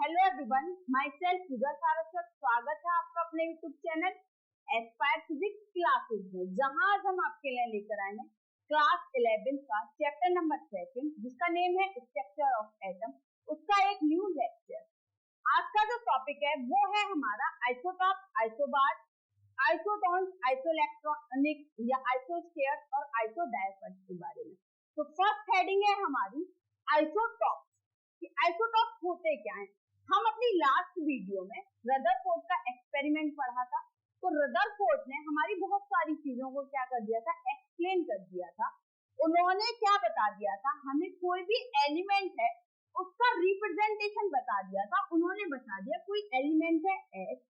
Hello everyone, my self पूजा सारस्वत। स्वागत है आपका अपने YouTube channel Aspire physics classes में, जहां आज हम आपके लिए लेकर आए हैं क्लास 11 का चैप्टर नंबर 2 जिसका नेम है स्ट्रक्चर ऑफ एटम। उसका एक न्यू लेक्चर। आज का जो टॉपिक है वो है हमारा आइसोटॉप, आइसोबार, आइसोटोन्स, आइसोइलेक्ट्रॉनिक या आइसोस्फीयर और आइसोडायफर्स के बारे में। तो फर्स्ट हेडिंग है हमारी आइसोटॉप। आइसोटॉप होते क्या हैं? हम अपनी लास्ट वीडियो में रदरफोर्ड का एक्सपेरिमेंट पढ़ा था। तो रदरफोर्ड ने हमारी बहुत सारी चीजों को क्या कर दिया था, एक्सप्लेन कर दिया था। उन्होंने क्या बता दिया था, हमें कोई भी एलिमेंट है उसका रिप्रेजेंटेशन बता दिया था। उन्होंने बता दिया कोई एलिमेंट है एस,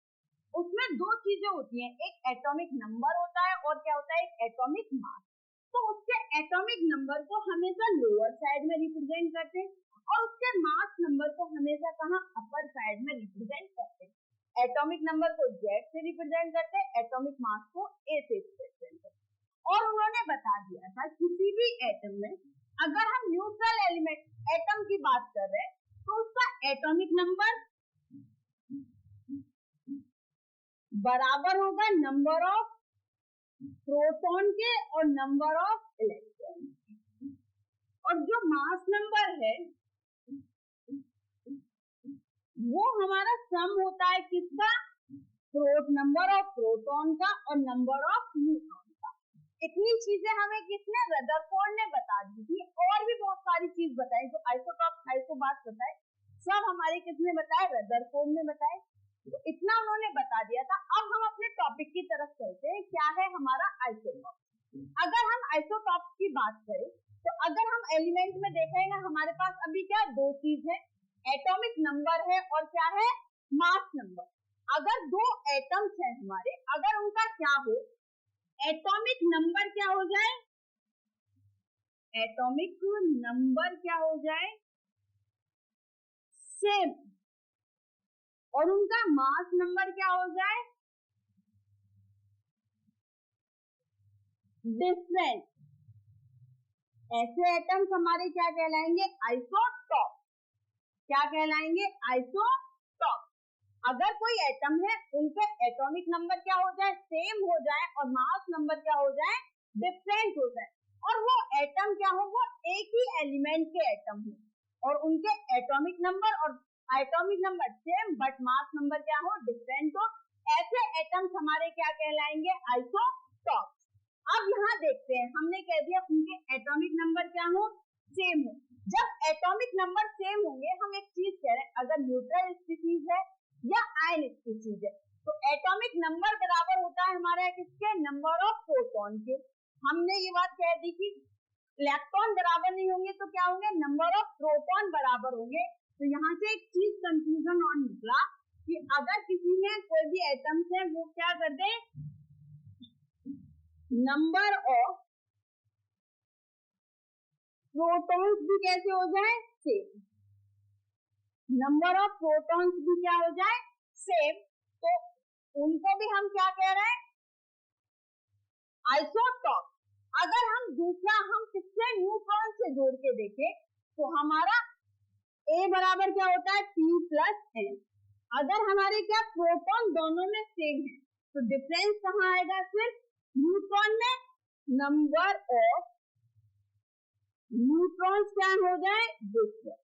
उसमें दो चीजें होती हैं, एक एटॉमिक नंबर होता है और क्या होता है, एक एटॉमिक मास। तो उसके एटॉमिक नंबर को हमेशा लोअर साइड में रिप्रेजेंट करते हैं और उसके मास नंबर को हमेशा कहां, अपर साइड में रिप्रेजेंट करते हैं। एटॉमिक नंबर को जेड से रिप्रेजेंट करते हैं, एटॉमिक मास को ए से रिप्रेजेंट करते हैं। और उन्होंने बता दिया था किसी भी एटम में अगर हम न्यूट्रल एलिमेंट एटम की बात कर रहे हैं तो उसका एटॉमिक नंबर बराबर होगा नंबर ऑफ प्रोटॉन के और नंबर ऑफ इलेक्ट्रॉन। और जो मास नंबर है वो हमारा सम होता है किसका, नंबर ऑफ प्रोटॉन का और नंबर ऑफ न्यूट्रॉन का। इतनी चीजें हमें किसने, रदरफोर्ड ने बता दी थी। और भी बहुत सारी चीज बताई, जो आइसोटॉप, आइसोबार बताए, सब हमारे किसने बताए, रदरफोर्ड ने बताए। तो इतना उन्होंने बता दिया था। अब हम अपने टॉपिक की तरफ चलते हैं, क्या है हमारा आइसोटॉप। अगर हम आइसोटॉप की बात करें तो अगर हम एलिमेंट में देखेंगे हमारे पास अभी क्या दो चीज है, एटॉमिक नंबर है और क्या है, मास नंबर। अगर दो एटम्स हैं हमारे, अगर उनका क्या हो, एटॉमिक नंबर क्या हो जाए, एटॉमिक नंबर क्या हो जाए, सेम, और उनका मास नंबर क्या हो जाए, डिफरेंट, ऐसे एटम्स हमारे क्या कहलाएंगे, आइसोटॉप। क्या कहलाएंगे, आइसोटॉप। अगर कोई एटम है उनके एटॉमिक नंबर क्या हो जाए, सेम हो जाए, और मास नंबर क्या हो जाए, डिफरेंट हो जाए, और वो एटम क्या हो, वो एक ही एलिमेंट के एटम हो और उनके एटॉमिक नंबर और atomic number same but mass number क्या हो, डिफरेंट हो, ऐसे एटम्स हमारे क्या कहलाएंगे, आइसोटॉप। अब यहाँ देखते हैं, हमने कह दिया उनके एटॉमिक नंबर क्या हो, सेम हो। जब एटॉमिक नंबर सेम होंगे, हम एक चीज कह रहे हैं, अगर न्यूट्रल स्पीशीज है या आयन स्पीशीज है तो एटॉमिक नंबर बराबर होता है हमारा किसके, नंबर ऑफ प्रोटॉन के। हमने ये बात कह दी कि इलेक्ट्रॉन बराबर नहीं होंगे तो क्या होंगे, नंबर ऑफ प्रोटॉन बराबर होंगे। तो यहाँ से एक चीज कंफ्यूजन और निकला कि अगर किसी में कोई भी एटम्स है वो क्या कर दे, नंबर ऑफ प्रोटॉन्स भी कैसे हो जाए, सेम, नंबर ऑफ प्रोटॉन्स भी क्या हो जाए, सेम, तो उनको भी हम क्या कह रहे हैं, आइसोटॉप। अगर हम दूसरा हम किससे, न्यूट्रॉन से जोड़ के देखें तो हमारा A बराबर क्या होता है, P प्लस N। अगर हमारे क्या प्रोटॉन दोनों में सेम है तो डिफरेंस कहाँ आएगा, सिर्फ न्यूट्रॉन में, नंबर ऑफ न्यूट्रॉन्स क्या हो जाए, डिफरेंट।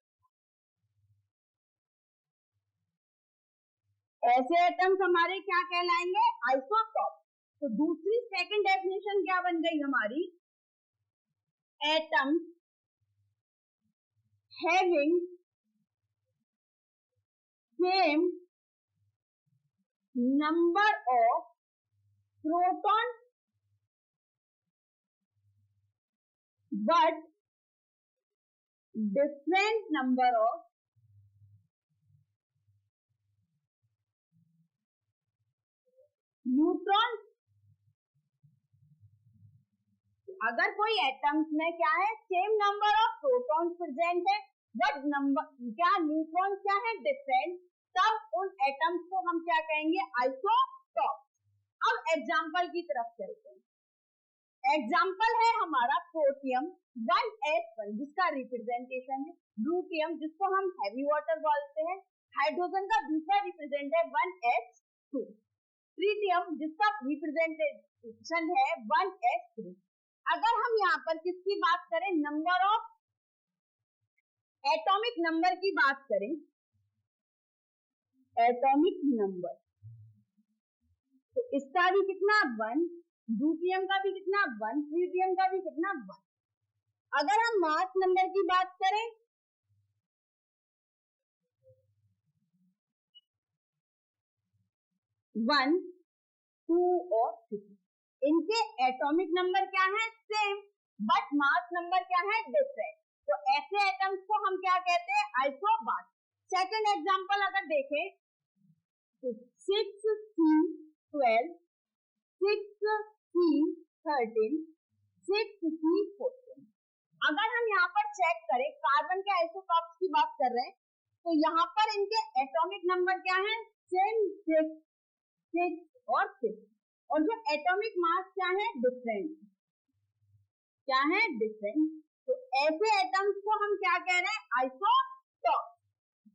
ऐसे एटम्स हमारे क्या कहलाएंगे, आइसोटॉप। तो दूसरी सेकंड डेफिनेशन क्या बन गई हमारी, atom having same number of proton but different number of neutron. अगर कोई एटम्स में क्या है, same number of protons present है बट नंबर क्या, न्यूट्रॉन्स क्या है, डिफरेंट, तब उन एटम्स को हम क्या कहेंगे, आइसोटॉप। अब एग्जांपल की तरफ चलते हैं। एग्जांपल है हमारा प्रोटियम 1s1 जिसका रिप्रेजेंटेशन है, ड्यूटियम जिसको हम हैवी वाटर बोलते हैं, हाइड्रोजन का दूसरा रिप्रेजेंट है 1s2, ट्रिटियम जिसका रिप्रेजेंटेशन है 1s3। अगर हम यहाँ पर किसकी बात करें, नंबर ऑफ एटॉमिक नंबर की बात करें, एटॉमिक नंबर, तो इसका भी कितना 1, ड्यूटियम का भी कितना 1, ट्रिटियम का भी कितना 1। अगर हम मास नंबर की बात करें, 1, 2 और 3, इनके एटॉमिक नंबर क्या है, सेम, बट मास नंबर क्या है, डिफरेंट। तो ऐसे एटम्स को हम क्या कहते हैं, आइसोबार। सेकंड एग्जांपल अगर देखें तो 6C12, 6C13, 6C14। अगर हम यहाँ पर चेक करें, कार्बन के आइसोटॉप्स की बात कर रहे हैं, तो यहाँ पर इनके एटॉमिक नंबर क्या है, सेम 6, 6 और 6, और जो एटॉमिक मास क्या है, डिफरेंट, क्या है, डिफरेंट। तो ऐसे एटम्स को हम क्या कह रहे हैं, आइसोटॉप।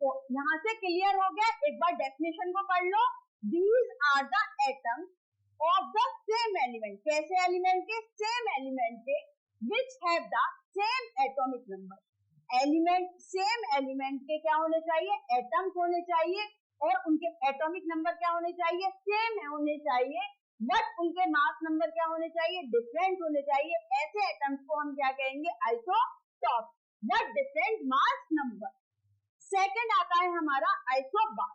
तो यहाँ से क्लियर हो गया, एक बार डेफिनेशन को पढ़ लो। These are the atoms of the same element, कैसे एलिमेंट के, सेम एलिमेंट के, which have the same atomic number। Element, same element के क्या होने चाहिए, एटम्स होने चाहिए, और उनके एटॉमिक नंबर क्या होने चाहिए, सेम होने चाहिए, बट उनके मास नंबर क्या होने चाहिए, डिफरेंट होने चाहिए। ऐसे एटम्स को हम क्या कहेंगे, isotope, but different mass number. Second आता है हमारा आइसोबार।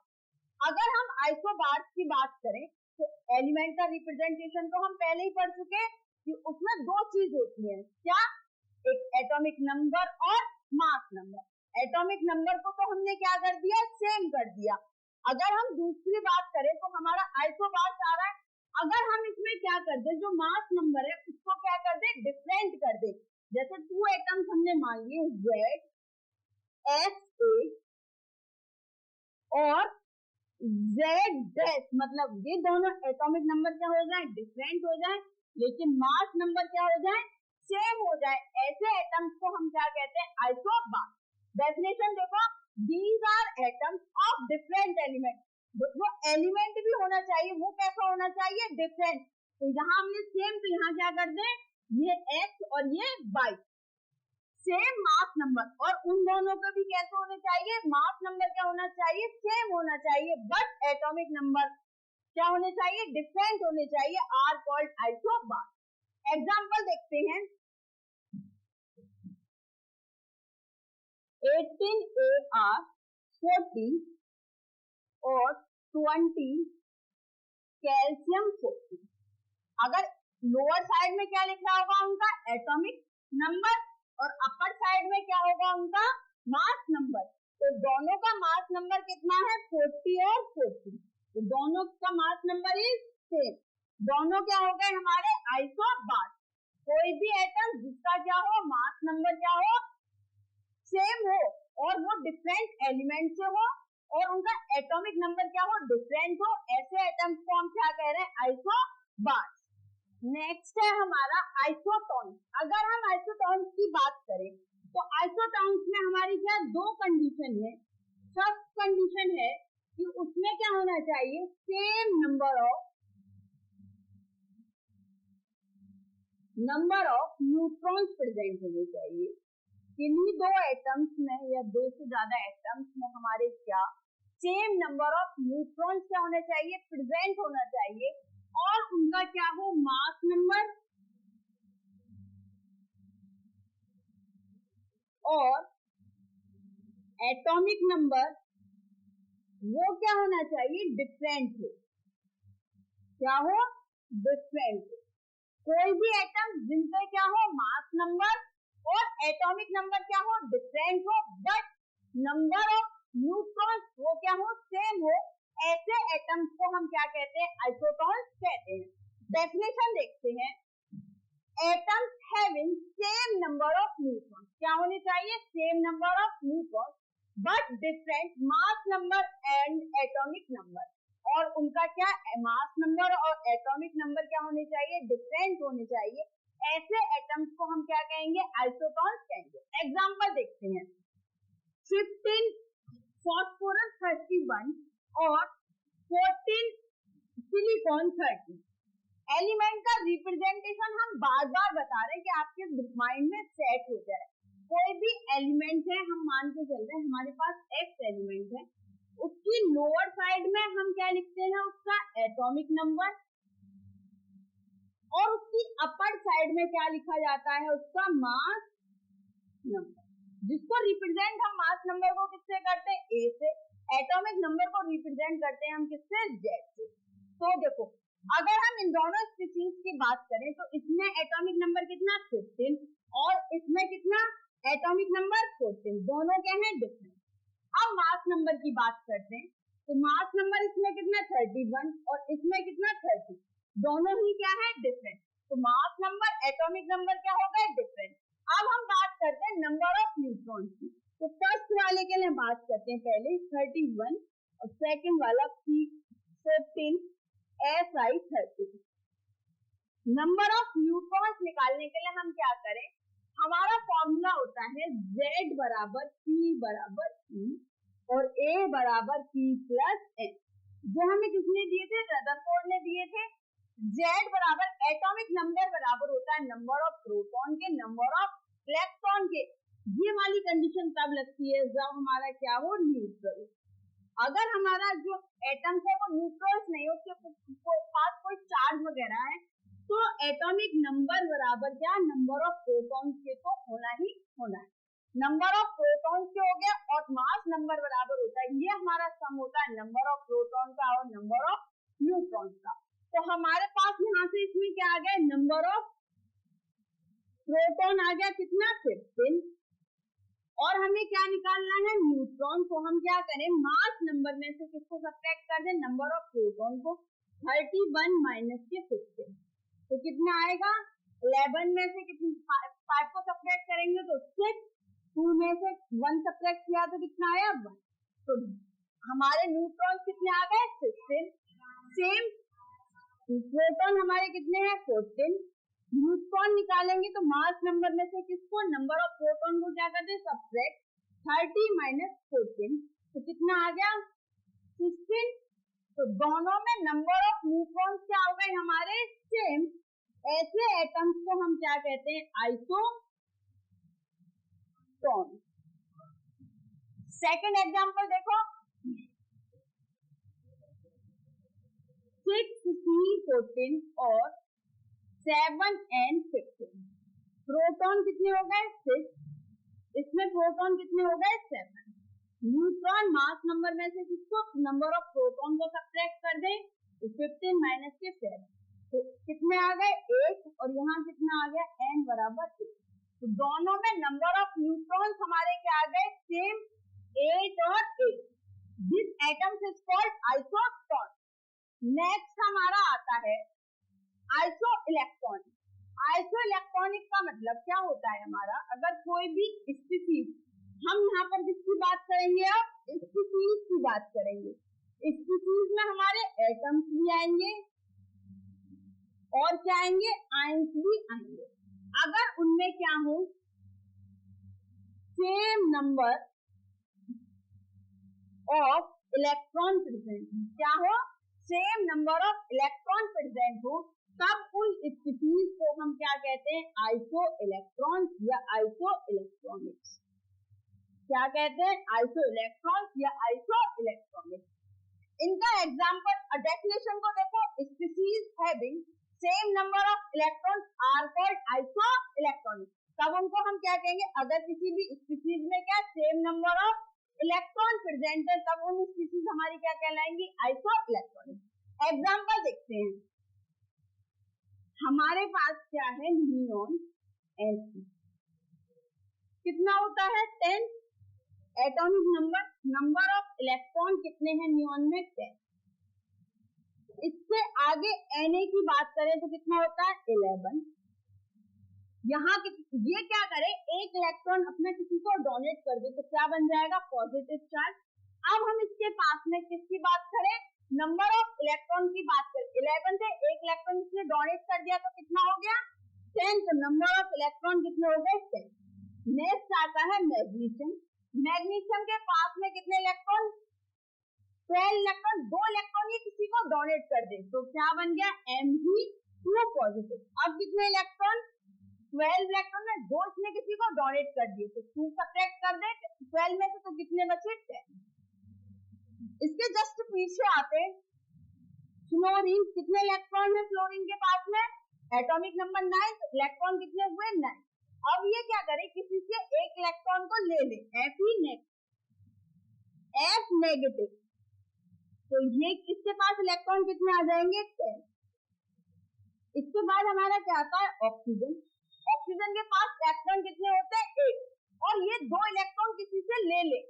अगर हम आइसोबार की बात करें तो एलिमेंट का रिप्रेजेंटेशन तो हम पहले ही पढ़ चुके हैं कि उसमें दो चीज होती है, क्या, एक एटॉमिक नंबर और मास नंबर। एटॉमिक नंबर को तो हमने क्या कर दिया, सेम कर दिया। अगर हम दूसरी बात करें तो हमारा आइसोबार आ रहा है, अगर हम इसमें क्या कर दे, जो मास नंबर है उसको क्या कर दे, डिफरेंट कर दे। जैसे 2 एटम्स हमने मान लिए ZSA और Z', मतलब ये दोनों एटॉमिक नंबर क्या हो जाए, डिफरेंट हो जाए, लेकिन मास नंबर क्या हो जाए, सेम हो जाए। ऐसे एटम्स को हम क्या कहते हैं, आइसोबार। डेफिनेशन देखो, these are atoms of different element. जो एलिमेंट भी होना चाहिए वो कैसा होना चाहिए, डिफरेंट। तो यहाँ हमने सेम, तो यहाँ क्या कर दे, ये X और ये Y, सेम मास नंबर, और उन दोनों के भी कैसे होने चाहिए, मास नंबर क्या होना चाहिए, सेम होना चाहिए, बट एटॉमिक नंबर क्या होने चाहिए, डिफरेंट होने चाहिए, आर कॉल्ड आइसोबार। एग्जांपल देखते हैं, 18AR40 और 20 कैल्शियम 40। अगर लोअर साइड में क्या लिख रहा होगा, उनका एटॉमिक नंबर, और अपर साइड में क्या होगा, उनका मास नंबर। तो दोनों का मास नंबर कितना है, 40 और 40, तो दोनों का मास नंबर इज सेम। दोनों क्या हो गए हमारे, आइसोबार। कोई भी एटम जिसका क्या हो, मास नंबर क्या हो, सेम हो, और वो डिफरेंट एलिमेंट से हो, और उनका एटॉमिक नंबर क्या हो, डिफरेंट हो, ऐसे एटम्स को हम क्या कह रहे हैं, आइसोबार। नेक्स्ट है हमारा आइसोटोन्स। अगर हम आइसोटोन्स की बात करें तो आइसोटोन्स में हमारी क्या, दो कंडीशन है। फर्स्ट कंडीशन है कि उसमें क्या होना चाहिए, same number of neutrons present होने चाहिए। किन्हीं दो एटम्स में या दो से ज्यादा एटम्स में हमारे क्या, सेम नंबर ऑफ न्यूट्रॉन्स क्या होने चाहिए, प्रेजेंट होना चाहिए, और उनका क्या हो, मास नंबर और एटॉमिक नंबर वो क्या होना चाहिए, डिफरेंट हो। क्या हो, डिफरेंट हो। कोई भी एटम जिनसे क्या हो, मास नंबर और एटॉमिक नंबर क्या हो, डिफरेंट हो, बट नंबर ऑफ न्यूट्रॉन्स वो क्या हो, सेम हो, ऐसे एटम्स को हम क्या कहते हैं, आइसोटोन्स कहते हैं। डेफिनेशन देखते हैं, atoms having same number of neutrons, क्या होनी चाहिए, same number of neutrons, but different mass number and atomic number, और उनका क्या, मास नंबर और एटॉमिक नंबर क्या होने चाहिए, डिफरेंट होने चाहिए। ऐसे एटम्स को हम क्या कहेंगे, आइसोटोन्स कहेंगे। एग्जांपल देखते हैं, 15 फास्फोरस 31 31 और 14 सिलिकॉन 30। एलिमेंट का रिप्रेजेंटेशन हम बार बार बता रहे हैं कि आपके माइंड में सेट हो जाए। कोई भी एलिमेंट है, हम मान के चल रहे हैं हमारे पास एक्स एलिमेंट है, उसकी लोअर साइड में हम क्या लिखते हैं, उसका एटॉमिक नंबर, और उसकी अपर साइड में क्या लिखा जाता है, उसका मास नंबर, जिसको रिप्रेजेंट हम मास नंबर को किससे करते हैं, ए से, एटॉमिक नंबर को रिप्रेजेंट करते हैं हम किससे, जेड से। तो देखो अगर हम इन दोनों स्पीशीज की बात करें तो इसमें एटॉमिक नंबर कितना 15 और इसमें कितना एटॉमिक नंबर 14, दोनों क्या है डिफरेंट। अब मास नंबर की बात करते हैं तो मास नंबर इसमें कितना 31 और इसमें कितना 30, दोनों ही क्या है डिफरेंट। तो मास नंबर एटॉमिक नंबर क्या हो गए डिफरेंट। अब हम बात करते हैं नंबर ऑफ न्यूट्रॉन्स की। तो फर्स्ट वाले के लिए बात करते हैं पहले 31 और सेकंड वाला 14 SI 30। नंबर ऑफ न्यूट्रॉन्स निकालने के लिए हम क्या करें, हमारा फॉर्मूला होता है Z बराबर P बराबर E और A बराबर P प्लस N, जो हमें किसने दिए थे, रदरफोर्ड ने दिए थे। Z बराबर एटॉमिक नंबर बराबर होता है नंबर ऑफ प्रोटॉन के नंबर ऑफ इलेक्ट्रॉन के। ये वाली कंडीशन तब लगती है जब हमारा क्या हो, न्यूट्रल। अगर हमारा जो एटम है वो न्यूट्रल्स नहीं, उसके पास कोई चार्ज वगैरह है, तो एटॉमिक नंबर बराबर क्या, नंबर ऑफ प्रोटॉन्स के तो होना ही होना है। नंबर ऑफ प्रोटॉन्स के हो गया और मास नंबर बराबर होता है, ये हमारा सम होता है नंबर ऑफ प्रोटॉन का और नंबर ऑफ न्यूट्रॉन्स का। तो हमारे पास यहाँ से इसमें क्या आ गया, नंबर ऑफ प्रोटॉन आ गया कितना 15 और हमें क्या निकालना है, न्यूट्रॉन। को हम क्या करें, मास नंबर में से किसको सब्ट्रैक्ट कर दें, नंबर ऑफ प्रोटॉन को, 31 माइनस के 15 तो कितना आएगा, 11 में से कितने 5 को सब्ट्रैक्ट करेंगे तो 6, 2 में से 1 सब्ट्रैक्ट किया तो कितना आया 1। तो हमारे न्यूट्रॉन कितने आ गए 15, सेम प्रोटॉन हमारे कितने हैं 14। न्यूट्रॉन निकालेंगे तो मास नंबर में से किसको, नंबर ऑफ प्रोटॉन को क्या करते हैं सब्ट्रैक्ट, 30 माइनस 14 तो कितना आ गया 16। तो दोनों में नंबर ऑफ न्यूट्रॉन्स क्या हो गए हमारे सेम। ऐसे एटम्स को हम क्या कहते हैं, आइसोटोन। सेकंड एग्जांपल देखो 6C14 और 7N15। प्रोटॉन कितने हो गए 6, इसमें प्रोटॉन कितने हो गए 7। न्यूट्रॉन मास नंबर में से किसको, नंबर ऑफ प्रोटॉन को सब्ट्रैक्ट कर दें तो 15 माइनस के 7 तो कितने आ गए 8 और यहाँ कितना आ गया n बराबर 8। तो दोनों में नंबर ऑफ न्यूट्रॉन्स हमारे क्या आ गए सेम 8 और 8। This atoms is called isotone. Next हमारा आता है आइसो इलेक्ट्रॉनिक। आइसो इलेक्ट्रॉनिक का मतलब क्या होता है हमारा, अगर कोई भी स्पीशीज, हम यहाँ पर किसकी बात करेंगे, अब स्पीशीज की बात करेंगे। स्पीशीज में हमारे एटम्स भी आएंगे और क्या आएंगे, आयंस भी आएंगे। अगर उनमें क्या हो same number of electron present, क्या हो same number of electron present हो, तब उन स्पीशीज को हम क्या कहते हैं, आइसो इलेक्ट्रॉन्स या आइसो इलेक्ट्रॉनिक्स। क्या कहते हैं, आइसो इलेक्ट्रॉन्स या आइसो इलेक्ट्रॉनिक्स। इनका एग्जांपल डेफिनेशन को देखो, species having same number of electrons are called iso electronics. तब उनको हम क्या कहेंगे, अगर किसी भी स्पीशीज में क्या same number of electron present है तब उन स्पीशीज हमारी क्या कहलाएंगी, आइसो इलेक्ट्रॉनिक्स। एग्जांपल देखते हैं, हमारे पास क्या है नियॉन N, कितना होता है 10 atomic number, number of electron कितने हैं नियॉन में 10। इससे आगे Na की बात करें तो कितना होता है 11। यहाँ ये क्या करे, एक इलेक्ट्रॉन अपना किसी को डोनेट कर दे तो क्या बन जाएगा, पॉजिटिव चार्ज। अब हम इसके पास में किसकी बात करें, नंबर ऑफ इलेक्ट्रॉन की बात करें, 11 से एक इलेक्ट्रॉन इसने डोनेट कर दिया तो कितना हो गया 10। तो नंबर ऑफ इलेक्ट्रॉन कितने हो गए 10। नेक्स्ट आता है मैग्नीशियम। मैग्नीशियम के पास में कितने इलेक्ट्रॉन 12 इलेक्ट्रॉन, 2 इलेक्ट्रॉन ये किसी को डोनेट कर दे तो क्या बन गया Mg2 पॉजिटिव। अब कितने इलेक्ट्रॉन 12 इलेक्ट्रॉन में 2 इसने किसी को डोनेट कर दिए तो 2 सब्ट्रैक्ट कर दे 12 में से तो कितने बचे 10। इसके जस्ट पीछे आते फ्लोरीन, कितने इलेक्ट्रॉन है फ्लोरीन के पास में, एटॉमिक नंबर 9, इलेक्ट्रॉन कितने हुए 9। अब ये क्या करे किसी से एक इलेक्ट्रॉन को ले ले F नेगेटिव, तो ये इसके पास इलेक्ट्रॉन कितने आ जाएंगे 10। इसके बाद हमारा क्या आता है ऑक्सीजन, ऑक्सीजन के पास इलेक्ट्रॉन कितने होते हैं 1, और ये 2 इलेक्ट्रॉन किसी से ले ले,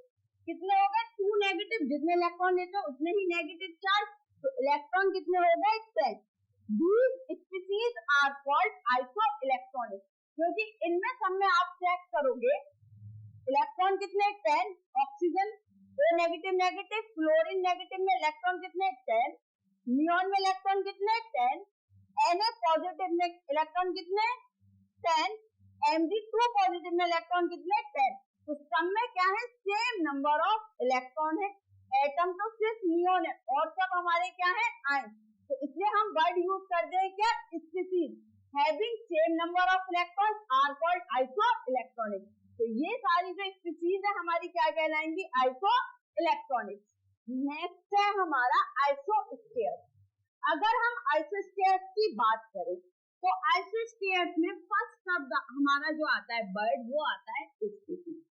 कितने हो गए 2 नेगेटिव, जितने इलेक्ट्रॉन लेते हो उतने ही नेगेटिव चार्ज, तो इलेक्ट्रॉन कितने हो गए 10। These species are called isoelectronic, क्योंकि इनमें सब में आप चेक करोगे इलेक्ट्रॉन कितने 10, oxygen 2 negative negative, fluorine negative में इलेक्ट्रॉन कितने 10, नियॉन में इलेक्ट्रॉन कितने 10, Na पॉजिटिव में इलेक्ट्रॉन कितने 10, Mg2 पॉजिटिव में इलेक्ट्रॉन कितने 10, तो सब में क्या है सेम नंबर ऑफ इलेक्ट्रॉन है। एटम तो सिर्फ नियॉन है और सब हमारे क्या है आयन, तो इसलिए हम वर्ड यूज करते हैं क्या species having same number of electrons are called isoelectronic. तो ये सारी जो स्पीशीज है हमारी क्या कहलाएंगी आइसोइलेक्ट्रॉनिक। नेक्स्ट है हमारा आइसोस्फीयर। अगर हम आइसोस्फीयर की बात करें तो आइसोस्फीयर में फर्स्ट शब्द हमारा जो आता है वर्ड वो आता है स्पीशीज।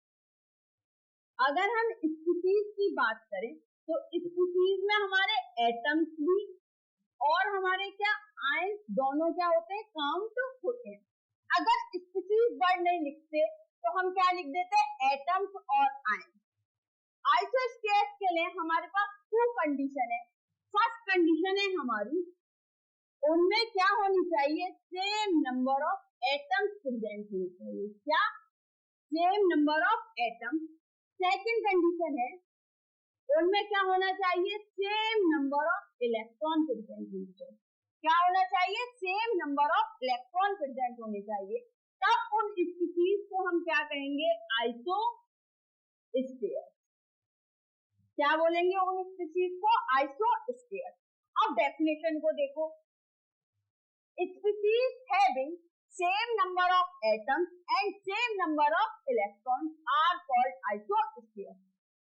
अगर हम स्पीशीज की बात करें तो स्पीशीज में हमारे एटम्स भी और हमारे क्या आयन दोनों क्या होते हैं काउंट होते हैं। अगर स्पीशीज वर्ड नहीं लिखते तो हम क्या लिख देते हैं एटम्स और आयन। आइसोस्फीयर के लिए हमारे पास 2 कंडीशन है। फर्स्ट कंडीशन है हमारी उनमें क्या होनी चाहिए same number of atoms present होनी चाहिए, क्या same number of atoms. Second condition है उनमें क्या होना चाहिए same number of electron present होने चाहिए, क्या होना चाहिए same number of electron present होने चाहिए, तब उन स्पीशीज को हम क्या कहेंगे आइसोस्फीयर। क्या बोलेंगे उन स्पीशीज को आइसोस्फीयर। अब डेफिनेशन को देखो, species having same number of atoms and same number of electrons are called isosphere।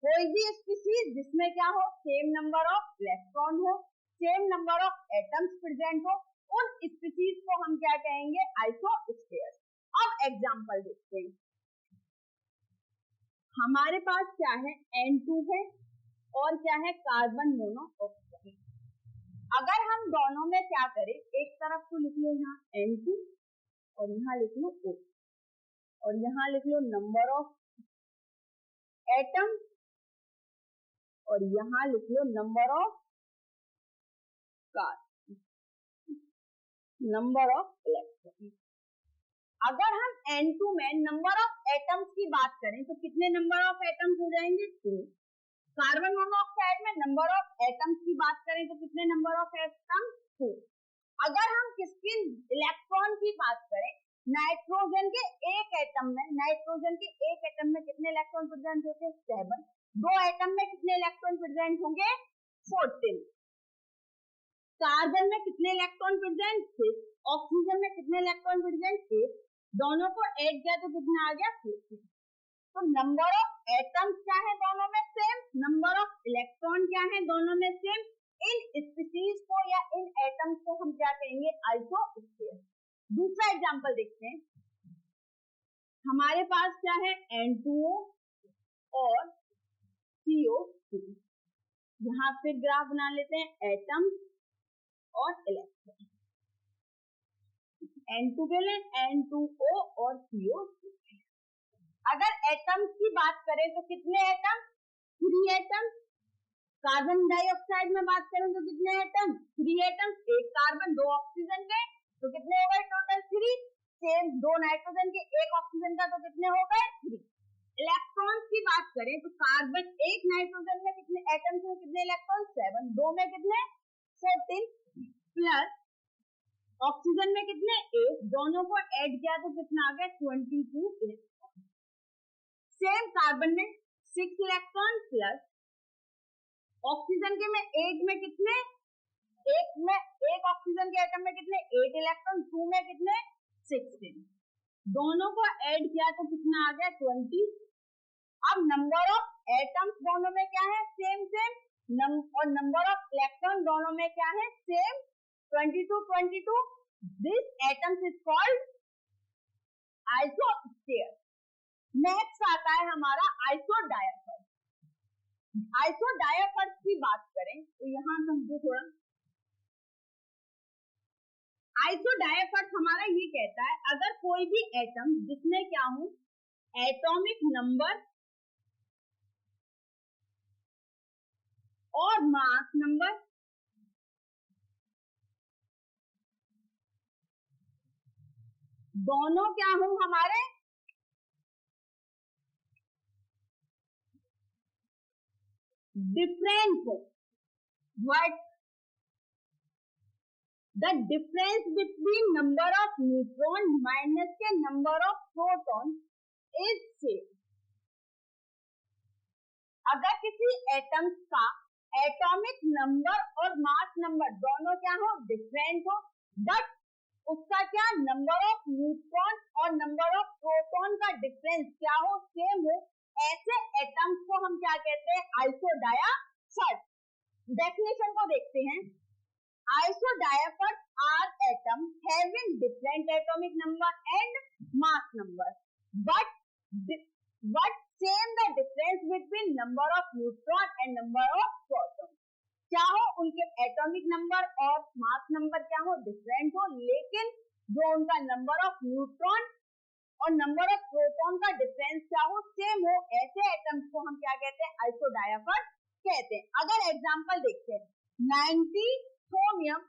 कोई भी स्पीशीज जिसमें क्या हो सेम नंबर ऑफ इलेक्ट्रॉन हो, same number of atoms present हो, उन स्पीशीज को हम क्या कहेंगे आइसोस्फीयर। अब एग्जांपल देखते हैं। हमारे पास क्या है N2 है और क्या है कार्बन मोनोऑक्साइड। अगर हम दोनों में क्या करें एक तरफ तो लिख लो यहाँ N2 और यहाँ लिख लो O और यहाँ लिख लो नंबर ऑफ एटम और यहाँ लिख लो number of number of electron. अगर हम N2 में नंबर ऑफ एटम्स की बात करें तो कितने नंबर ऑफ एटम्स हो जाएंगे 2। कार्बन मोनोऑक्साइड में नंबर ऑफ एटम्स की बात करें तो कितने नंबर ऑफ एटम्स 2। अगर हम किसकी इलेक्ट्रॉन की बात करें नाइट्रोजन के एक एटम में कितने इलेक्ट्रॉन प्रेजेंट होते हैं 7। 2 एटम में कितने इलेक्ट्रॉन प्रेजेंट होंगे 14। कार्बन में कितने इलेक्ट्रॉन प्रेजेंट 6। ऑक्सीजन में कितने इलेक्ट्रॉन प्रेजेंट 8। दोनों को ऐड किया तो कितना आ गया 14। तो नंबर ऑफ एटम्स क्या है दोनों में सेम, नंबर ऑफ इलेक्ट्रॉन क्या है दोनों में सेम। इन स्पीशीज को या इन एटम्स को हम क्या कहेंगे आइसोस्फीयर। दूसरा एग्जांपल देखते हैं। हमारे पास क्या है N2O और CO2। यहाँ पे ग्राफ बना लेते हैं एटम्स और इलेक्ट्रॉन। N2 के लिए N2O और CO2। अगर एटम्स की बात करें तो कितने एटम 3 एटम। कार्बन डाइऑक्साइड में बात करें तो कितने एटम 3 एटम, 1 कार्बन 2 ऑक्सीजन के तो कितने हो गए टोटल 3। सेम 2 नाइट्रोजन के 1 ऑक्सीजन का तो कितने हो गए 3। इलेक्ट्रॉन्स की बात करें तो कार्बन 1 नाइट्रोजन में कितने एटम्स में कितने इलेक्ट्रॉन 7। 2 में कितने 14 प्लस ऑक्सीजन में कितने 8। दोनों को ऐड किया तो कितना आ गया 22 इलेक्ट्रॉन। सेम कार्बन में 6 इलेक्ट्रॉन प्लस ऑक्सीजन के में 8 में कितने, एक ऑक्सीजन के एटम में कितने 8 इलेक्ट्रॉन, 2 में कितने 16। दोनों को ऐड किया तो कितना आ गया 20। अब नंबर ऑफ एटम्स दोनों में क्या है सेम और नंबर ऑफ इलेक्ट्रॉन दोनों में क्या है same 22। This atoms is called isostere. Next आता है हमारा आइसोडायफर्स। आइसोडायफर्स की बात करें तो यहां समझो थोड़ा। आइसोडायफर्स हमारा ये कहता है अगर कोई भी एटम जिसमें क्या हो एटॉमिक नंबर और मास नंबर दोनों क्या हो हमारे डिफरेंस हो, but the difference between number of neutron minus के number of proton is same. अगर किसी एटम्स का एटॉमिक नंबर और मास नंबर दोनों क्या हो डिफरेंट हो, बट उसका क्या नंबर ऑफ न्यूट्रॉन और नंबर ऑफ प्रोटॉन का डिफरेंस क्या हो सेम हो, ऐसे एटम्स को हम क्या कहते हैं आइसोडायफर्स। डेफिनेशन को देखते हैं। Isodiaphers are atom having different atomic number and mass number but same the difference between number of neutron and number of proton. क्या हो उनके एटॉमिक नंबर और मास नंबर क्या हो डिफरेंट हो, लेकिन जो उनका नंबर ऑफ न्यूट्रॉन और नंबर ऑफ प्रोटॉन का डिफरेंस क्या हो सेम हो, ऐसे एटम्स को हम क्या कहते हैं आइसोडायफर्स कहते हैं। अगर एग्जांपल देखते हैं 90 थ्रोमियम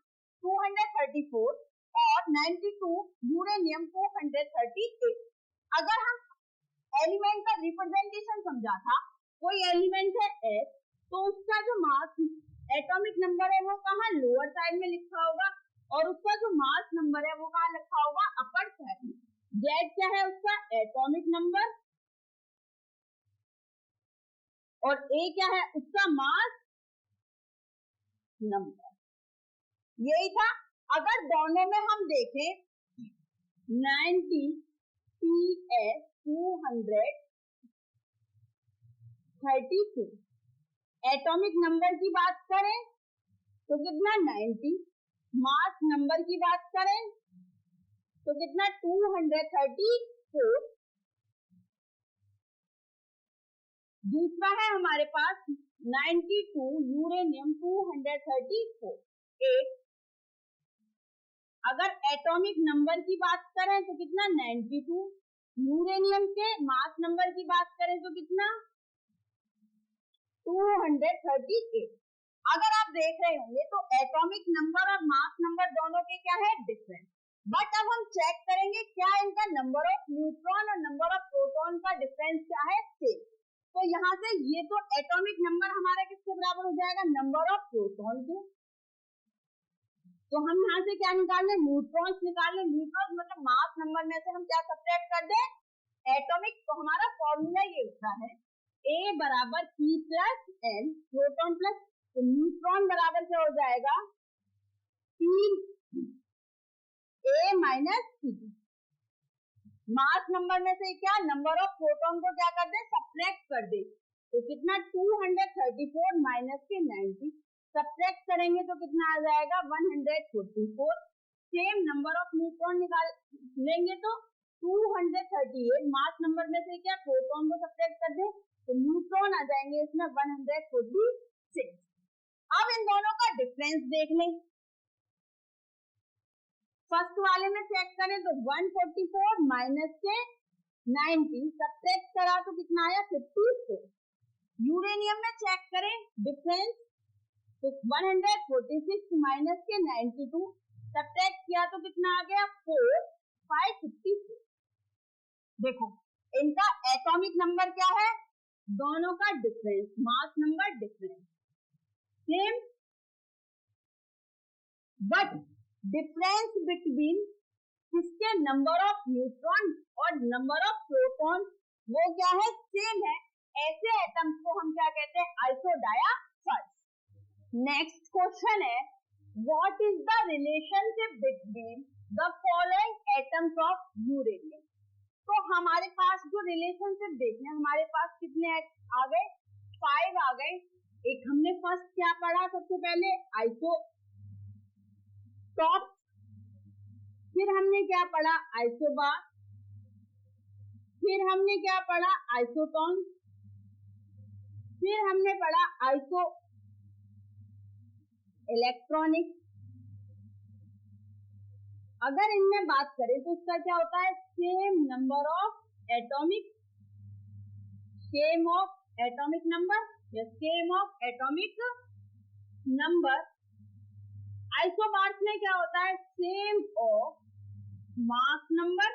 234 और 92 यूरेनियम 238। अगर हम एलिमेंट का रिप्रेजेंटेशन समझा था, कोई एलिमेंट है S तो उसका जो मास एटॉमिक नंबर है वो कहाँ लोअर साइड में लिखा होगा और उसका जो मास नंबर है वो कहाँ लिखा होगा अपर साइड में। Z क्या है उसका एटॉमिक नंबर और A क्या है उसका मास नंबर। यही था। अगर दोनों में हम देखें 90 PS 232 एटॉमिक नंबर की बात करें तो कितना 90, मास नंबर की बात करें तो कितना 234। दूसरा है हमारे पास 92 यूरेनियम 234 8। अगर एटॉमिक नंबर की बात करें तो कितना 92, यूरेनियम के मास नंबर की बात करें तो कितना 238। अगर आप देख रहे होंगे तो एटॉमिक नंबर और मास नंबर दोनों के क्या है डिफरेंट, बट अब हम चेक करेंगे क्या इनका नंबर ऑफ न्यूट्रॉन और नंबर ऑफ प्रोटॉन का डिफरेंस क्या है सेम। तो यहाँ से ये तो एटॉमिक नंबर हमारा किसके बराबर हो जाएगा नंबर ऑफ प्रोटॉन के। तो हम यहाँ से क्या निकाल लें न्यूट्रॉन्स निकाल लें। न्यूट्रॉन्स मतलब मास नंबर में से हम क्या सब्ट्रैक्ट कर दें एटॉमिक। तो हमारा फॉर्मूला ये होता है A बराबर P plus N proton plus neutron बराबर क्या हो जाएगा P A minus P। Mass number में से क्या नंबर ऑफ प्रोटॉन को क्या कर दे सब्ट्रैक्ट कर दे। तो कितना 234 माइनस के 90 सब्ट्रैक्ट करेंगे तो कितना आ जाएगा 144। सेम नंबर ऑफ न्यूट्रॉन निकाल लेंगे तो 238 मास नंबर में से क्या प्रोटॉन को सब्ट्रैक्ट कर दे तो न्यूट्रॉन आ जाएंगे इसमें 146। अब इन दोनों का डिफरेंस देख लें। फर्स्ट वाले में चेक करें तो 144 माइनस के 90 सब्ट्रैक्ट करा तो कितना आया 54। यूरेनियम में चेक करें डिफरेंस तो 146 माइनस के 92 सब्ट्रैक्ट किया तो कितना आ गया 554। देखो इनका एटॉमिक नंबर क्या है दोनों का difference mass number difference same, but difference between किसके नंबर ऑफ न्यूट्रॉन और नंबर ऑफ प्रोटॉन वो क्या है सेम है। ऐसे एटम्स को हम क्या कहते हैं आइसोडायफर्स। नेक्स्ट क्वेश्चन है, what is the relationship between the following atoms of uranium. तो हमारे पास जो रिलेशनशिप देखने, हमारे पास कितने आ गए, 5 आ गए। एक हमने फर्स्ट क्या पढ़ा, सबसे पहले आइसोटॉप, फिर हमने क्या पढ़ा, आइसोबार, फिर हमने क्या पढ़ा, आइसोटोन, फिर हमने पढ़ा आइसो इलेक्ट्रॉनिक। अगर इनमें बात करें तो इसका क्या होता है, same number of atomic, same of atomic number या same of atomic number. Isobars में क्या होता है, same of mass number.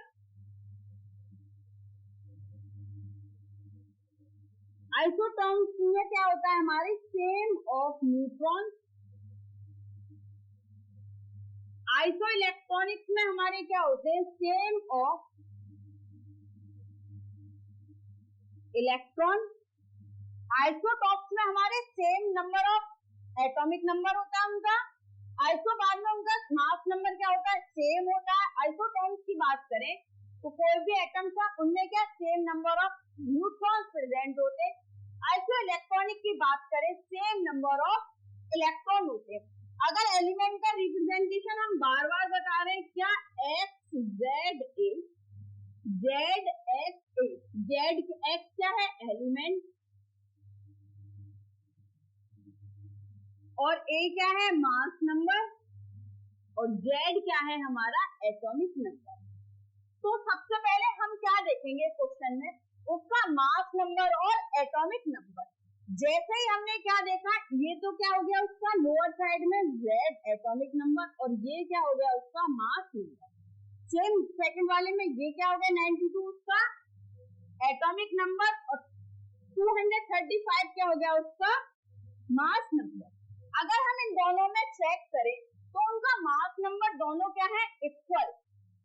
Isotones में क्या होता है हमारे, same of neutron. Isoelectronics में हमारे क्या होते हैं, सेम ऑफ इलेक्ट्रॉन। आइसोटॉप्स में हमारे same number of atomic number होता है उनका। आइसोबार में उनका मास नंबर क्या होता है, सेम होता है। आइसोटॉन्स की बात करें तो कोई भी एटम था उनमें क्या same number of neutrons present होते। आइसो इलेक्ट्रॉनिक की बात करें, सेम नंबर ऑफ इलेक्ट्रॉन होते। अगर एलिमेंट का रिप्रेजेंटेशन हम बार बार बता रहे हैं, क्या x Z A, Z x A, Z x क्या है, एलिमेंट, और ए क्या है, मास नंबर, और जेड क्या है हमारा एटॉमिक नंबर। तो सबसे पहले हम क्या देखेंगे क्वेश्चन में, उसका मास नंबर और एटॉमिक नंबर। जैसे ही हमने क्या देखा, ये तो क्या हो गया उसका लोअर साइड में जेड एटॉमिक नंबर, और ये क्या हो गया उसका मास नंबर। सेम सेकंड वाले में ये क्या हो गया 92 उसका एटॉमिक नंबर, और 235 क्या हो गया उसका मास नंबर। अगर हम इन दोनों में चेक करें तो उनका मास नंबर दोनों क्या है, इक्वल।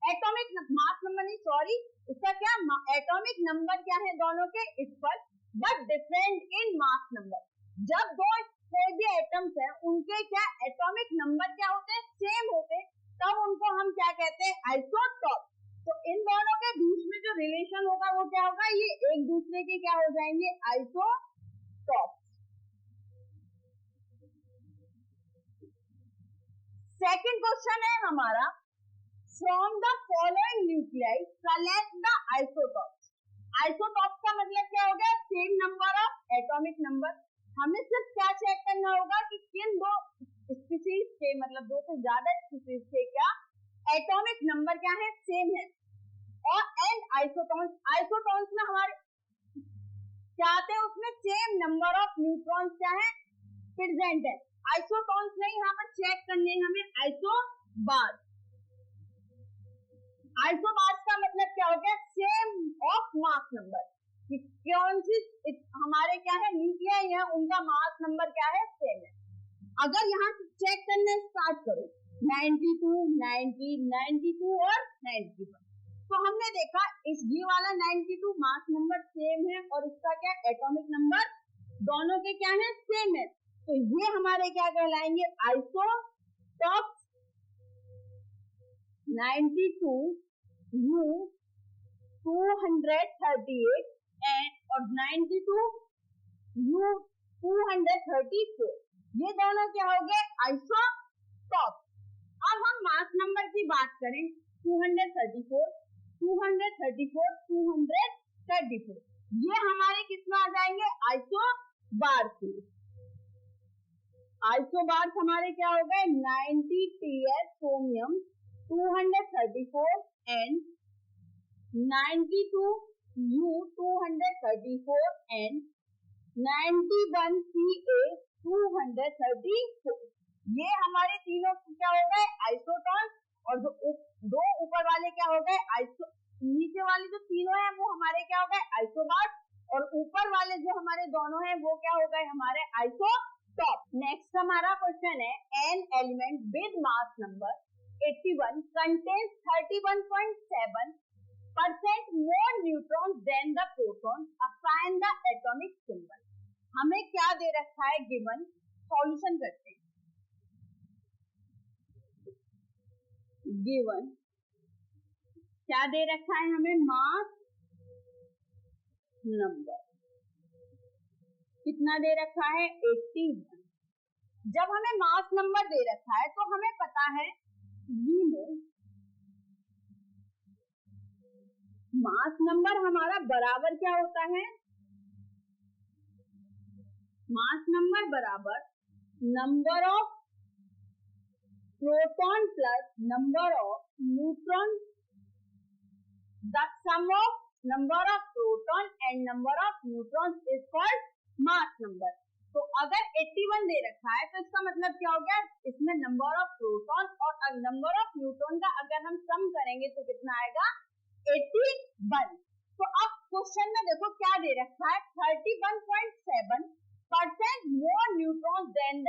एटॉमिक मास नंबर नहीं, सॉरी, उसका क्या एटॉमिक नंबर क्या है, दोनों के equal but different in mass number. जब दो कोई भी एटम्स है उनके क्या एटॉमिक नंबर क्या होते हैं, सेम होते, तब उनको हम क्या कहते हैं, आइसोटॉप। तो इन दोनों के बीच में जो रिलेशन होगा वो क्या होगा, ये एक दूसरे के क्या हो जाएंगे, आइसोटॉप। सेकंड क्वेश्चन है हमारा, from the following nuclei select the isotope. Isotope का मतलब क्या हो गया, same number of atomic number. हमें सिर्फ क्या चेक करना होगा कि किन दो स्पीशीज के, मतलब दो से ज्यादा स्पीशीज के क्या एटॉमिक नंबर क्या है, सेम है। और एंड आइसोटॉन्स, आइसोटॉन्स में हमारे क्या आते हैं, उसमें सेम नंबर ऑफ न्यूट्रॉन्स क्या है, प्रेजेंट है। आइसोटॉन्स नहीं, यहाँ पर चेक करने हमें आइसोबार। आइसोबार का मतलब क्या हो गया, सेम ऑफ मास नंबर। कौन सी हमारे क्या है न्यूक्लियाई है, उनका मास नंबर क्या है, सेम है। अगर यहाँ से चेक करने स्टार्ट करो 92, 90, 92 और 91, तो हमने देखा इस ये वाला 92 मास नंबर सेम है और इसका क्या एटॉमिक नंबर दोनों के क्या है, सेम है। तो ये हमारे क्या कहलाएंगे, आइसोटॉप। 92 U 238 एंड और 92 U 234, ये दोनों क्या हो गए, आइसोटॉप। अब हम मास नंबर की बात करें, 234, 234, 234, ये हमारे किसमें आ जाएंगे, आइसोबार के। आइसोबार हमारे क्या हो गए, 90 TS सोमियम 234 and 92 U 234 and 91 CA 234, ये हमारे तीनों क्या हो गए, आइसोटॉन। और जो दो ऊपर वाले क्या हो गए, नीचे वाले जो तीनों हैं वो हमारे क्या हो गए, आइसोबार, और ऊपर वाले जो हमारे दोनों हैं वो क्या हो गए, हमारे आइसोटॉप। नेक्स्ट हमारा क्वेश्चन है, an element with mass number 81 contains 31.7% more neutrons than the proton. Assign the atomic symbol. हमें क्या दे रखा है गिवन, सॉल्यूशन करते हैं। गिवन क्या दे रखा है हमें, मास नंबर कितना दे रखा है, 81। जब हमें मास नंबर दे रखा है तो हमें पता है मास नंबर हमारा बराबर क्या होता है, मास नंबर बराबर number of proton plus number of neutron, the sum of number of proton and number of neutron is called mass number. तो अगर 81 दे रखा है तो इसका मतलब क्या हो गया, इसमें नंबर ऑफ प्रोटॉन और नंबर ऑफ न्यूट्रॉन का अगर हम सम करेंगे तो कितना आएगा, 81। तो अब क्वेश्चन में देखो क्या दे रखा है, 31.7% मोर न्यूट्रॉन देन द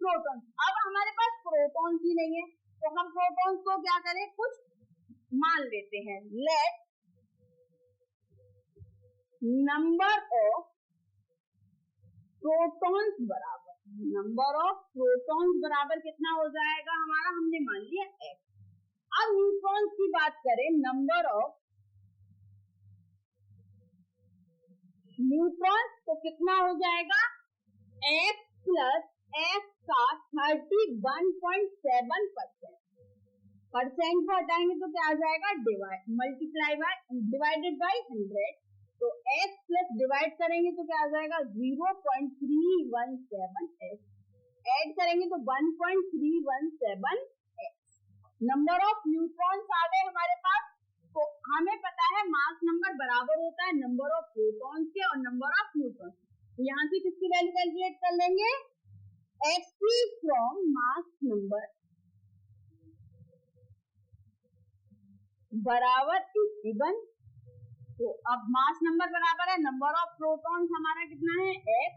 प्रोटॉन। अब हमारे पास प्रोटॉन ही नहीं है तो हम प्रोटॉन को क्या करें, कुछ मान लेते हैं। लेट नंबर ऑफ प्रोटॉन्स बराबर, नंबर ऑफ प्रोटॉन्स बराबर कितना हो जाएगा हमारा, हमने मान लिया x। अब न्यूट्रॉन्स की बात करें, नंबर ऑफ न्यूट्रॉन्स तो कितना हो जाएगा, x प्लस x का 31.7%। परसेंट को हटाएंगे तो क्या आ जाएगा, डिवाइडेड बाई 100। तो x प्लस डिवाइड करेंगे तो क्या आ जाएगा, 0.317x, ऐड करेंगे तो 1.317x। नंबर ऑफ न्यूट्रॉन्स आ गए हमारे पास। तो हमें पता है मास नंबर बराबर होता है नंबर ऑफ प्रोटॉन्स के और नंबर ऑफ न्यूट्रॉन्स। तो यहाँ से किसकी वैल्यू कैलकुलेट कर लेंगे, x फ्रॉम मास नंबर बराबर 81। तो अब मास नंबर बराबर है नंबर ऑफ प्रोटॉन्स हमारा कितना है x,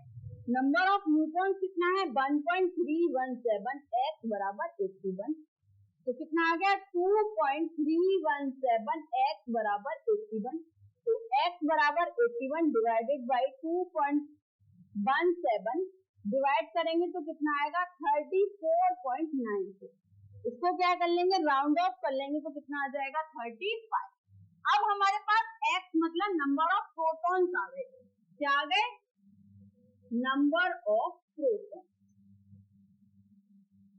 नंबर ऑफ न्यूट्रॉन्स कितना है 1.317, x बराबर 81। तो कितना आ गया 2.317, x बराबर 81। तो x बराबर 81 डिवाइडेड बाई 2.17 डिवाइड करेंगे तो कितना आएगा 34.96। इसको क्या कर लेंगे, राउंड ऑफ कर लेंगे तो कितना आ जाएगा 35। अब हमारे पास x मतलब नंबर ऑफ प्रोटॉन्स आ गए। क्या आ गए, नंबर ऑफ प्रोटॉन,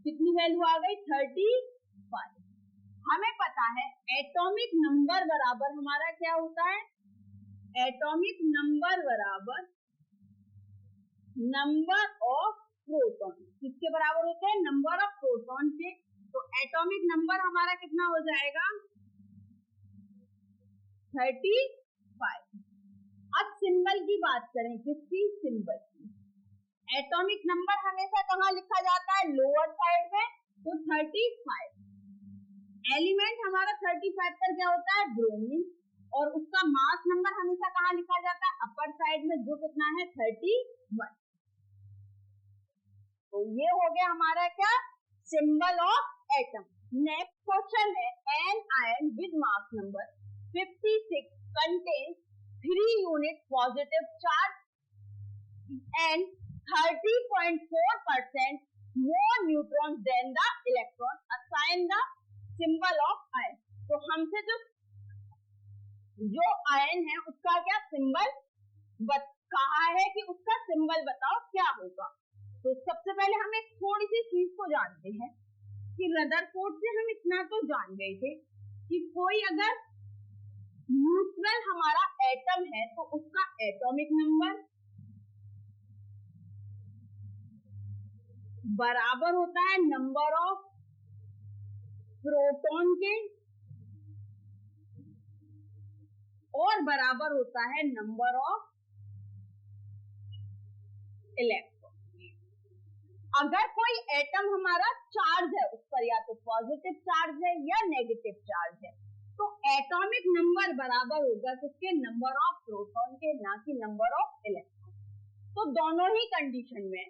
कितनी वैल्यू आ गई 35। हमें पता है एटॉमिक नंबर बराबर हमारा क्या होता है, एटॉमिक नंबर बराबर नंबर ऑफ प्रोटॉन, किसके बराबर होते हैं, नंबर ऑफ प्रोटॉन के। तो एटॉमिक नंबर हमारा कितना हो जाएगा 35। अब सिंबल की बात करें, किसकी, सिंबल की। एटॉमिक नंबर हमेशा कहाँ लिखा जाता है, लोअर साइड में। तो 35 एलिमेंट हमारा 35 पर क्या होता है, ब्रोमीन, और उसका मास नंबर हमेशा कहाँ लिखा जाता है, अपर साइड में, जो कितना है 31। तो ये हो गया हमारा क्या, symbol of atom. Next question है, an ion with mass number 56 contains 3 unit positive charge and 30.4% more neutrons than the electron. Assign the symbol of ion. तो हमसे जो आयन है उसका क्या सिंबल कहा है कि उसका सिंबल बताओ क्या होगा। तो सबसे पहले हम एक थोड़ी सी चीज को जानते हैं कि रदरफोर्ड से हम इतना तो जान गए थे कि कोई अगर न्यूट्रल हमारा एटम है तो उसका एटॉमिक नंबर बराबर होता है नंबर ऑफ प्रोटॉन के और बराबर होता है नंबर ऑफ इलेक्ट्रॉन। अगर कोई एटम हमारा चार्ज है, उस पर या तो पॉजिटिव चार्ज है या नेगेटिव चार्ज है, तो एटॉमिक नंबर बराबर होगा किसके, नंबर ऑफ प्रोटॉन के, ना कि नंबर ऑफ इलेक्ट्रॉन। तो दोनों ही कंडीशन में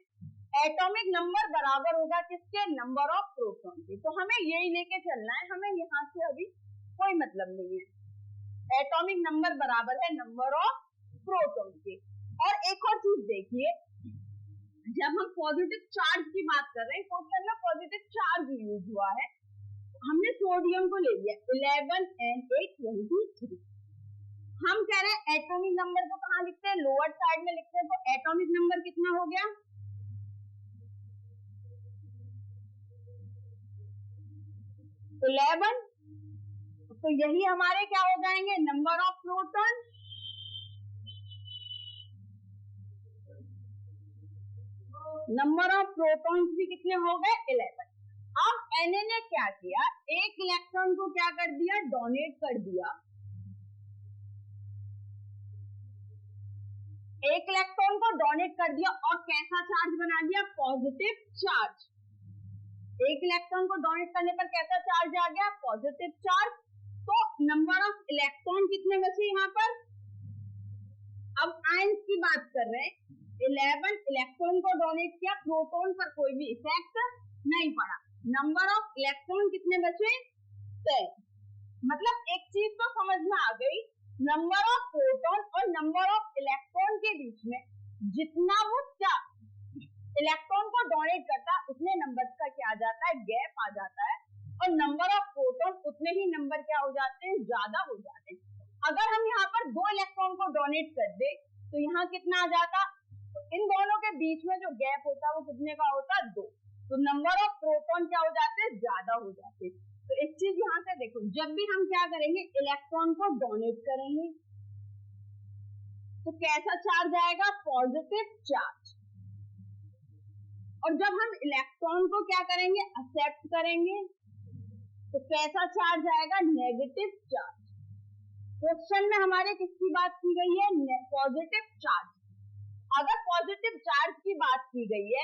एटॉमिक नंबर बराबर होगा किसके, नंबर ऑफ प्रोटॉन के। तो हमें यही लेके चलना है, हमें यहाँ से अभी कोई मतलब नहीं है। एटॉमिक नंबर बराबर है नंबर ऑफ प्रोटॉन के। और एक और चीज देखिए, जब हम पॉजिटिव चार्ज की बात कर रहे हैं, क्वेश्चन में पॉजिटिव चार्ज यूज हुआ है, हमने सोडियम को ले लिया 11 and 8 23। हम कह रहे हैं एटॉमिक नंबर को कहाँ लिखते हैं, लोअर साइड में लिखते हैं, तो एटॉमिक नंबर कितना हो गया 11। तो यही हमारे क्या हो जाएंगे, number of proton. Number of protons भी कितने हो गए 11। अब Na ने क्या किया, एक इलेक्ट्रॉन को क्या कर दिया, डोनेट कर दिया। एक इलेक्ट्रॉन को डोनेट कर दिया और कैसा चार्ज बना दिया, पॉजिटिव चार्ज। एक इलेक्ट्रॉन को डोनेट करने पर कैसा चार्ज आ गया, पॉजिटिव चार्ज। तो नंबर ऑफ इलेक्ट्रॉन कितने बचे यहाँ पर, अब आयंस की बात कर रहे हैं, 11 इलेक्ट्रॉन को डोनेट किया, प्रोटॉन पर कोई भी इफेक्ट नहीं पड़ा। नंबर ऑफ इलेक्ट्रॉन कितने बचे 10। मतलब एक चीज तो समझ में आ गई, नंबर ऑफ प्रोटॉन और नंबर ऑफ इलेक्ट्रॉन के बीच में जितना वो इलेक्ट्रॉन को डोनेट करता है उतने नंबर का क्या आ जाता है, गैप आ जाता है, और नंबर ऑफ प्रोटॉन उतने ही नंबर क्या हो जाते हैं, ज्यादा हो जाते हैं। अगर हम यहाँ पर 2 इलेक्ट्रॉन को डोनेट कर दे तो यहाँ कितना आ जाता, तो इन दोनों के बीच में जो गैप होता है वो कितने का होता है, 2। तो नंबर ऑफ प्रोटॉन क्या हो जाते हैं, ज्यादा हो जाते हैं। तो एक चीज यहाँ से देखो, जब भी हम क्या करेंगे, इलेक्ट्रॉन को डोनेट करेंगे तो कैसा चार्ज आएगा, पॉजिटिव चार्ज। और जब हम इलेक्ट्रॉन को क्या करेंगे, एक्सेप्ट करेंगे तो कैसा चार्ज आएगा, नेगेटिव चार्ज। क्वेश्चन में हमारे किसकी बात की गई है, पॉजिटिव चार्ज। अगर पॉजिटिव चार्ज की बात की गई है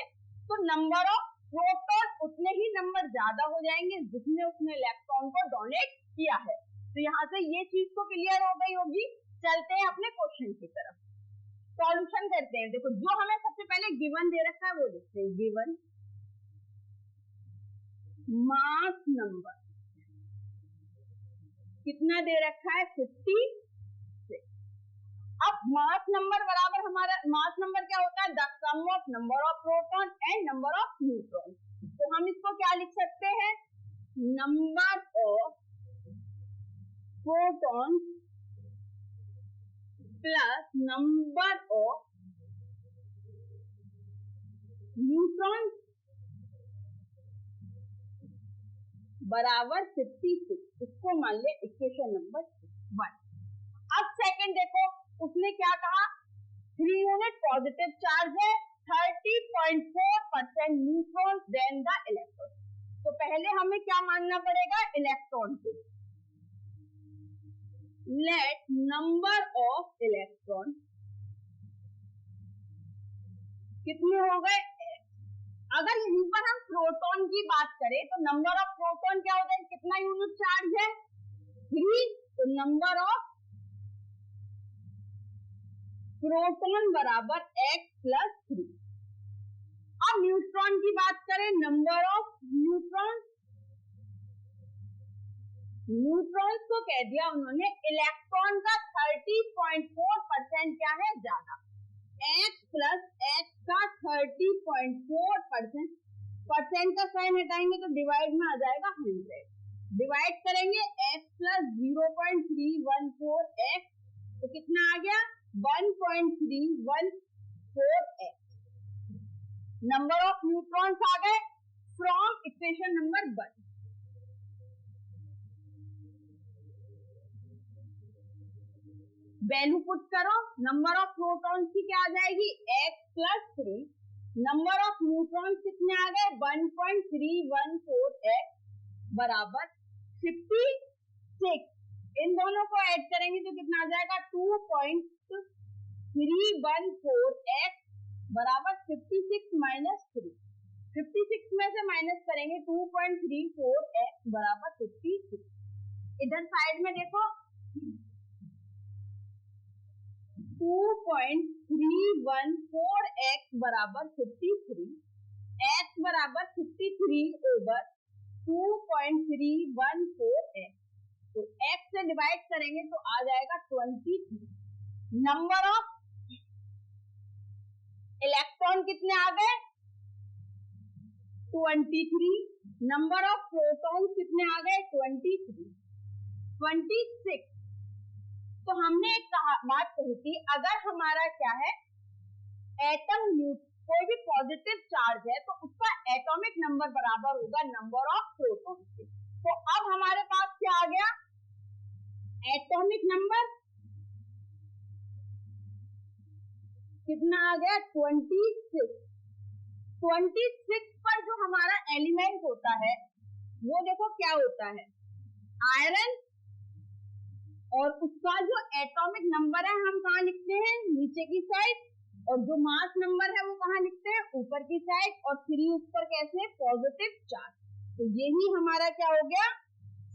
तो नंबर ऑफ प्रोटॉन उतने ही नंबर ज्यादा हो जाएंगे जिसने उसने इलेक्ट्रॉन को डोनेट किया है। तो यहाँ से ये चीज तो क्लियर हो गई होगी। चलते हैं अपने क्वेश्चन की तरफ, सॉल्यूशन करते हैं। देखो जो हमें सबसे पहले गिवन दे रखा है वो लिखते हैं, गिवन मास नंबर कितना दे रखा है, 56। अब मास नंबर बराबर, हमारा मास नंबर क्या होता है, the sum of number of proton and number of neutron. तो हम इसको क्या लिख सकते हैं, number of proton plus number of neutron बराबर 56। इसको मान ले इक्वेशन नंबर 1। अब सेकंड देखो, उसने क्या कहा, 3 यूनिट पॉजिटिव चार्ज है, 30.4% न्यूट्रॉन देन द इलेक्ट्रॉन। तो पहले हमें क्या मानना पड़ेगा, इलेक्ट्रॉन को। लेट नंबर ऑफ इलेक्ट्रॉन कितने हो गए, अगर यहीं पर हम प्रोटॉन की बात करें तो नंबर ऑफ प्रोटॉन क्या हो जाए, कितना यूनिट चार्ज है, 3। तो नंबर ऑफ प्रोटॉन बराबर x प्लस 3। अब न्यूट्रॉन की बात करें, नंबर ऑफ न्यूट्रॉन, न्यूट्रॉन्स को कह दिया उन्होंने इलेक्ट्रॉन का 30.4% क्या है, ज्यादा। x प्लस x का 30.4%, परसेंट का साइन हटाएंगे तो डिवाइड में आ जाएगा 100। डिवाइड करेंगे x प्लस 0.314x, तो कितना आ गया 1.314x। नंबर ऑफ न्यूट्रॉन्स आ गए from equation number 1। Value put करो, नंबर ऑफ प्रोटॉन्स की क्या आ जाएगी, x plus 3। Number of neutrons कितने आ गए, 1.314x बराबर 56। इन दोनों को ऐड करेंगे तो कितना आ जाएगा, 2.314x बराबर 56 माइनस 3। 56 में से माइनस करेंगे 2.34x बराबर 56। इधर साइड में देखो 2.314x बराबर 53, x बराबर 53 ओवर 2.314x। तो x से डिवाइड करेंगे तो आ जाएगा 23। नंबर ऑफ इलेक्ट्रॉन कितने आ गए 23, नंबर ऑफ प्रोटॉन्स कितने आ गए 23, 26। तो हमने एक बात कही थी, अगर हमारा क्या है एटम कोई भी पॉजिटिव चार्ज है तो उसका एटॉमिक नंबर बराबर होगा नंबर ऑफ प्रोटॉन से। तो अब हमारे पास क्या आ गया एटॉमिक नंबर कितना आ गया 26। 26 पर जो हमारा एलिमेंट होता है वो देखो क्या होता है आयरन, और उसका जो एटॉमिक नंबर है हम कहाँ लिखते हैं नीचे की साइड, और जो मास नंबर है वो कहाँ लिखते हैं ऊपर की साइड, और 3 ऊपर कैसे पॉजिटिव चार्ज। तो यही हमारा क्या हो गया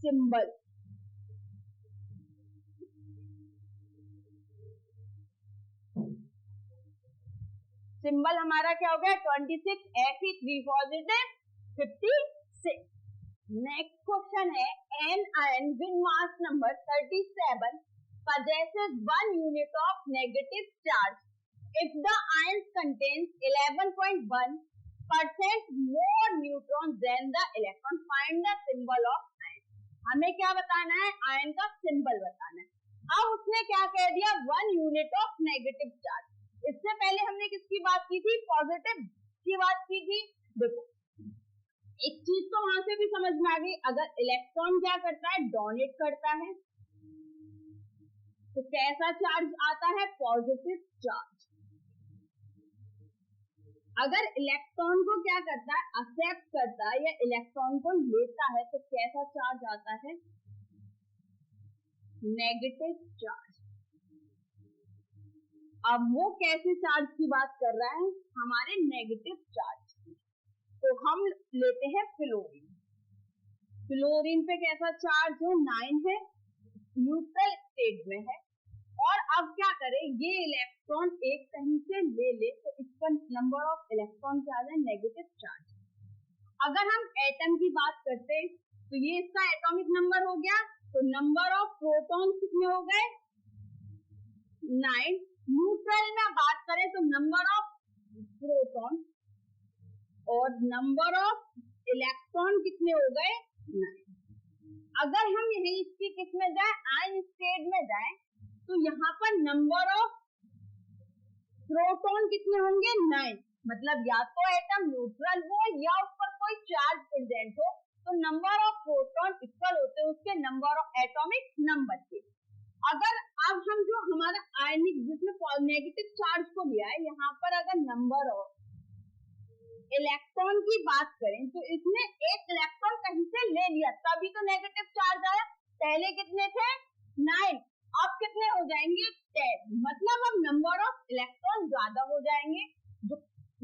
सिंबल। सिंबल हमारा क्या हो गया 26 Fe3 पॉजिटिव 56। नेक्स्ट क्वेश्चन है an ion with mass number 37 possesses 1 unit of negative charge if the ion contains 11.1% more neutrons than the electron. Find the symbol of ion. हमें क्या बताना है आयन का सिंबल बताना है। अब उसने क्या कह दिया 1 यूनिट ऑफ नेगेटिव चार्ज। इससे पहले हमने किसकी बात की थी पॉजिटिव की बात की थी। देखो एक चीज तो वहां से भी समझ में आ गई, अगर इलेक्ट्रॉन क्या करता है डोनेट करता है तो कैसा चार्ज आता है पॉजिटिव चार्ज। अगर इलेक्ट्रॉन को क्या करता है एक्सेप्ट करता है या इलेक्ट्रॉन को लेता है तो कैसा चार्ज आता है नेगेटिव चार्ज। अब वो कैसे चार्ज की बात कर रहा है हमारे नेगेटिव चार्ज की। तो हम लेते हैं फ्लोरीन। फ्लोरीन पे कैसा चार्ज है 9 है, न्यूट्रल स्टेट में है, और अब क्या करें ये इलेक्ट्रॉन एक कहीं से ले तो इसका नंबर ऑफ इलेक्ट्रॉन क्या है नेगेटिव चार्ज। अगर हम एटम की बात करते तो ये इसका एटॉमिक नंबर हो गया, तो नंबर ऑफ प्रोटॉन कितने हो गए 9। न्यूट्रल में बात करें तो नंबर ऑफ प्रोटॉन और नंबर ऑफ इलेक्ट्रॉन कितने हो गए 9। अगर हम यही इसकी किस में जाए आयन स्टेट में जाए तो यहाँ पर नंबर ऑफ प्रोटॉन कितने होंगे 9। मतलब या तो एटम न्यूट्रल हो या उस पर कोई चार्ज प्रेजेंट हो, तो नंबर ऑफ प्रोटॉन इक्वल होते हैं उसके नंबर ऑफ एटॉमिक नंबर के। अगर अब हम जो हमारा आयनिक जिसमें नेगेटिव चार्ज को लिया है यहाँ पर अगर नंबर ऑफ इलेक्ट्रॉन की बात करें तो इसने एक इलेक्ट्रॉन कहीं से ले लिया तभी तो नेगेटिव चार्ज आया। पहले कितने थे 9, अब कितने हो जाएंगे 10। मतलब अब नंबर ऑफ इलेक्ट्रॉन ज्यादा हो जाएंगे, जो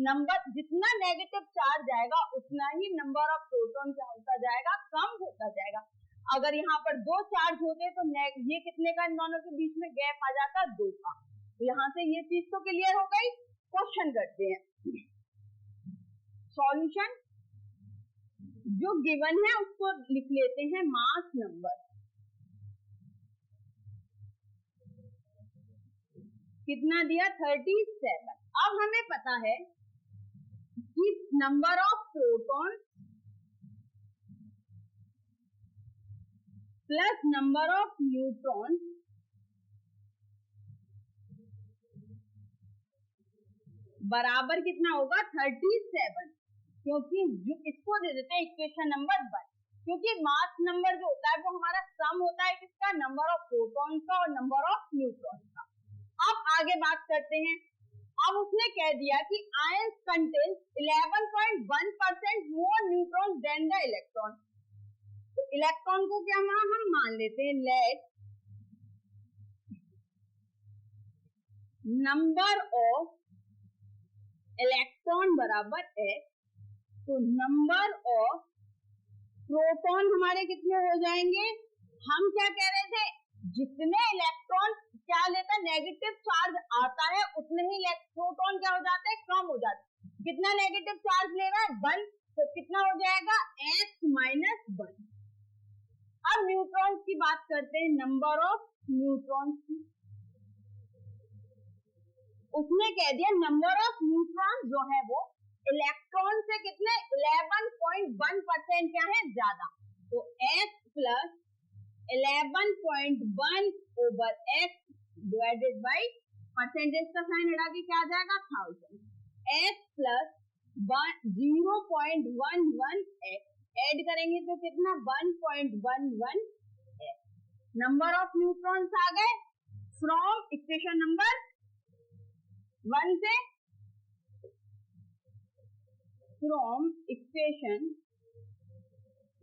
नंबर जितना नेगेटिव चार्ज आएगा उतना ही नंबर ऑफ प्रोटॉन क्या होता जाएगा कम होता जाएगा। अगर यहाँ पर 2 चार्ज होते तो ये कितने का इन दोनों के बीच में गैप आ जाता 2 का। तो यहाँ से ये चीज तो क्लियर हो गई। क्वेश्चन करते हैं सॉल्यूशन जो गिवन है उसको लिख लेते हैं मास नंबर कितना दिया 37। अब हमें पता है कि number of proton plus number of neutron बराबर कितना होगा 37, क्योंकि इसको दे देते हैं इक्वेशन नंबर 1, क्योंकि मास नंबर जो होता है वो हमारा सम होता है किसका नंबर ऑफ प्रोटॉन का और नंबर ऑफ न्यूट्रॉन का। अब आगे बात करते हैं। अब उसने कह दिया कि ions contain 11.1% more neutron than the electron. तो इलेक्ट्रॉन को क्या हम मान लेते हैं लेट नंबर ऑफ इलेक्ट्रॉन बराबर है, तो नंबर ऑफ प्रोटॉन हमारे कितने हो जाएंगे। हम क्या कह रहे थे जितने इलेक्ट्रॉन क्या लेता है नेगेटिव चार्ज आता है उतने ही प्रोटॉन क्या हो जाते हैं कम हो जाते हैं। कितना नेगेटिव चार्ज ले रहा है 1, तो कितना हो जाएगा x-1। अब न्यूट्रॉन की बात करते हैं नंबर ऑफ न्यूट्रॉन की। उसने कह दिया नंबर ऑफ न्यूट्रॉन जो है वो इलेक्ट्रॉन से कितने 11.1% क्या है ज्यादा, तो S plus 11.1 over x divided by percentage का साइन हटा के क्या आ जाएगा 1000, S प्लस 0.11 x ऐड करेंगे तो कितना 1.11 x। नंबर ऑफ न्यूट्रॉन्स आ गए फ्रॉम इक्वेशन नंबर 1 से, फ्रॉम इक्वेशन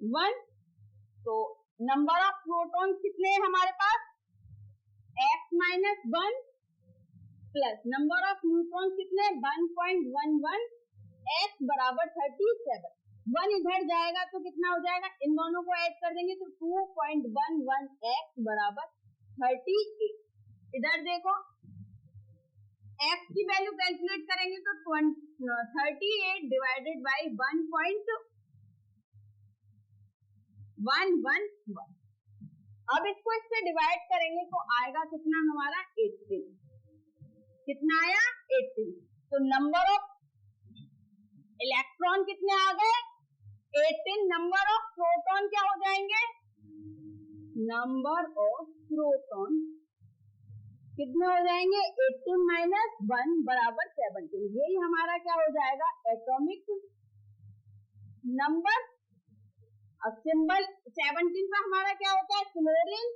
1। तो नंबर ऑफ प्रोटॉन कितने हैं हमारे पास x minus 1 plus number of neutron कितने 1.11 x बराबर 37। 1 इधर जाएगा तो कितना हो जाएगा, इन दोनों को ऐड कर देंगे तो 2.11 x बराबर 38। इधर देखो x की वैल्यू कैलकुलेट करेंगे तो 38 डिवाइडेड बाई 1.111। अब इसको इससे डिवाइड करेंगे तो आएगा कितना हमारा 18। कितना आया 18। तो नंबर ऑफ इलेक्ट्रॉन कितने आ गए 18। नंबर ऑफ प्रोटॉन क्या हो जाएंगे, नंबर ऑफ प्रोटॉन कितने हो जाएंगे 18 माइनस 1 बराबर 17। यही हमारा क्या हो जाएगा एटॉमिक नंबर। अब सिंबल 17 का हमारा क्या होता है क्लोरीन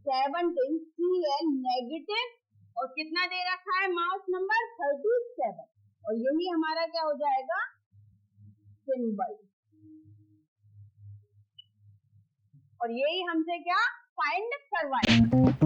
17 Cl नेगेटिव, और कितना दे रखा है मास नंबर 37, और यही हमारा क्या हो जाएगा सिंबल। और यही हमसे क्या फाइंड करवाएगा।